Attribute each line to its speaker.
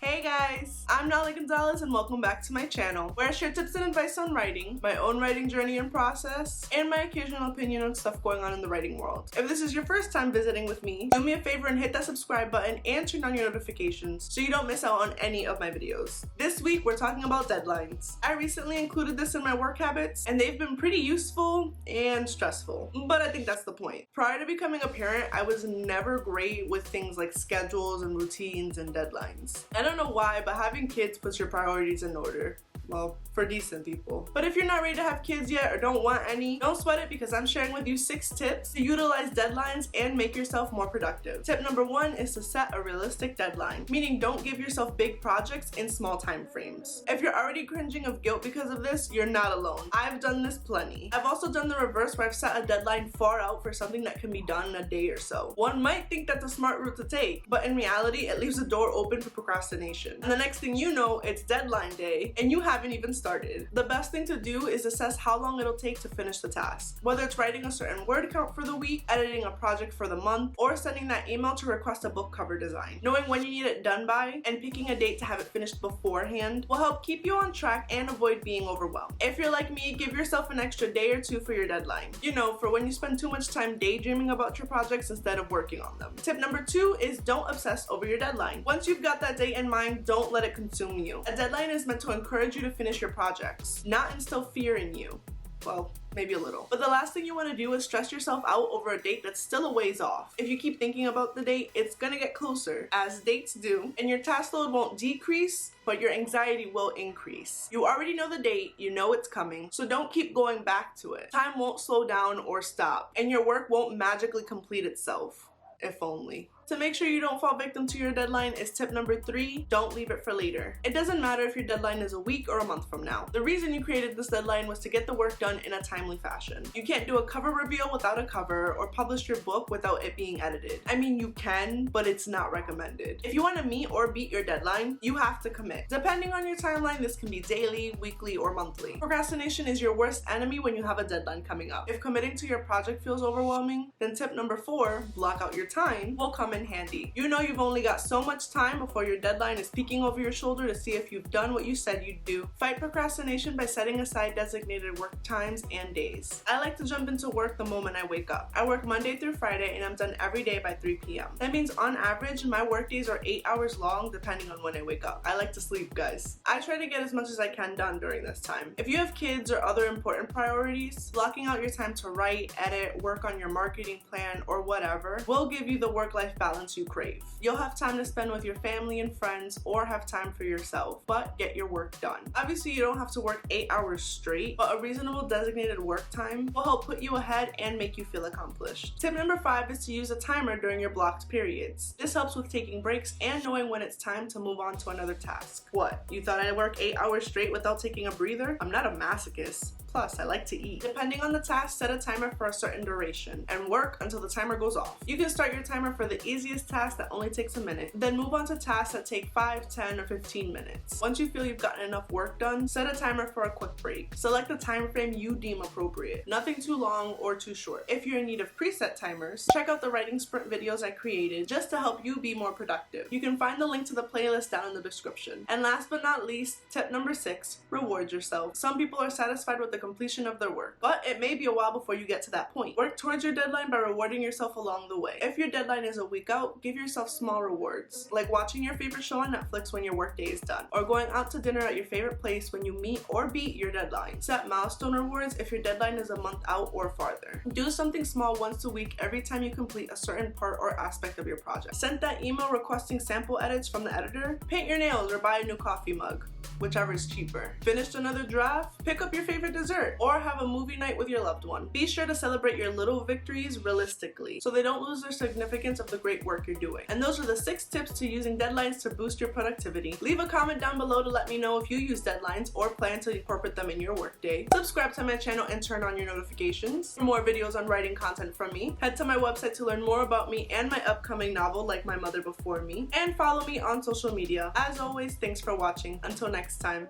Speaker 1: Hey guys, I'm Naley Gonzalez and welcome back to my channel, where I share tips and advice on writing, my own writing journey and process, and my occasional opinion on stuff going on in the writing world. If this is your first time visiting with me, do me a favor and hit that subscribe button and turn on your notifications so you don't miss out on any of my videos. This week we're talking about deadlines. I recently included this in my work habits and they've been pretty useful and stressful, but I think that's the point. Prior to becoming a parent, I was never great with things like schedules and routines and deadlines. I don't know why, but having kids puts your priorities in order. Well, for decent people. But if you're not ready to have kids yet or don't want any, don't sweat it because I'm sharing with you 6 tips to utilize deadlines and make yourself more productive. Tip number 1 is to set a realistic deadline, meaning don't give yourself big projects in small time frames. If you're already cringing of guilt because of this, you're not alone. I've done this plenty. I've also done the reverse where I've set a deadline far out for something that can be done in a day or so. One might think that's a smart route to take, but in reality, it leaves the door open for procrastination. And the next thing you know, it's deadline day and you haven't even started. The best thing to do is assess how long it'll take to finish the task. Whether it's writing a certain word count for the week, editing a project for the month, or sending that email to request a book cover design. Knowing when you need it done by and picking a date to have it finished beforehand will help keep you on track and avoid being overwhelmed. If you're like me, give yourself an extra day or 2 for your deadline. You know, for when you spend too much time daydreaming about your projects instead of working on them. Tip number 2 is don't obsess over your deadline. Once you've got that date in mind, don't let it consume you. A deadline is meant to encourage you to finish your projects, not instill fear in you. Well, maybe a little. But the last thing you want to do is stress yourself out over a date that's still a ways off. If you keep thinking about the date, it's gonna get closer, as dates do, and your task load won't decrease, but your anxiety will increase. You already know the date, you know it's coming, so don't keep going back to it. Time won't slow down or stop, and your work won't magically complete itself. If only. To make sure you don't fall victim to your deadline is tip number 3, don't leave it for later. It doesn't matter if your deadline is a week or a month from now. The reason you created this deadline was to get the work done in a timely fashion. You can't do a cover reveal without a cover or publish your book without it being edited. I mean, you can, but it's not recommended. If you want to meet or beat your deadline, you have to commit. Depending on your timeline, this can be daily, weekly, or monthly. Procrastination is your worst enemy when you have a deadline coming up. If committing to your project feels overwhelming, then tip number 4, block out your time, will come in handy. You know you've only got so much time before your deadline is peeking over your shoulder to see if you've done what you said you'd do. Fight procrastination by setting aside designated work times and days. I like to jump into work the moment I wake up. I work Monday through Friday and I'm done every day by 3 p.m. That means on average, my work days are 8 hours long depending on when I wake up. I like to sleep, guys. I try to get as much as I can done during this time. If you have kids or other important priorities, blocking out your time to write, edit, work on your marketing plan, or whatever will give you the work-life balance you crave. You'll have time to spend with your family and friends or have time for yourself, but get your work done. Obviously, you don't have to work 8 hours straight, but a reasonable designated work time will help put you ahead and make you feel accomplished. Tip number 5 is to use a timer during your blocked periods. This helps with taking breaks and knowing when it's time to move on to another task. What, you thought I'd work 8 hours straight without taking a breather? I'm not a masochist. Plus, I like to eat. Depending on the task, set a timer for a certain duration and work until the timer goes off. You can start your timer for the easiest task that only takes a minute, then move on to tasks that take 5, 10, or 15 minutes. Once you feel you've gotten enough work done, set a timer for a quick break. Select the time frame you deem appropriate. Nothing too long or too short. If you're in need of preset timers, check out the writing sprint videos I created just to help you be more productive. You can find the link to the playlist down in the description. And last but not least, tip number 6, reward yourself. Some people are satisfied with the completion of their work, but it may be a while before you get to that point. Work towards your deadline by rewarding yourself along the way. If your deadline is a week out, give yourself small rewards, like watching your favorite show on Netflix when your workday is done, or going out to dinner at your favorite place when you meet or beat your deadline. Set milestone rewards if your deadline is a month out or farther. Do something small once a week every time you complete a certain part or aspect of your project. Send that email requesting sample edits from the editor, paint your nails, or buy a new coffee mug, whichever is cheaper. Finished another draft? Pick up your favorite dessert, or have a movie night with your loved one. Be sure to celebrate your little victories realistically, so they don't lose their significance of the great work you're doing. And those are the 6 tips to using deadlines to boost your productivity. Leave a comment down below to let me know if you use deadlines or plan to incorporate them in your workday. Subscribe to my channel and turn on your notifications. For more videos on writing content from me, head to my website to learn more about me and my upcoming novel, Like My Mother Before Me, and follow me on social media. As always, thanks for watching. Until next time.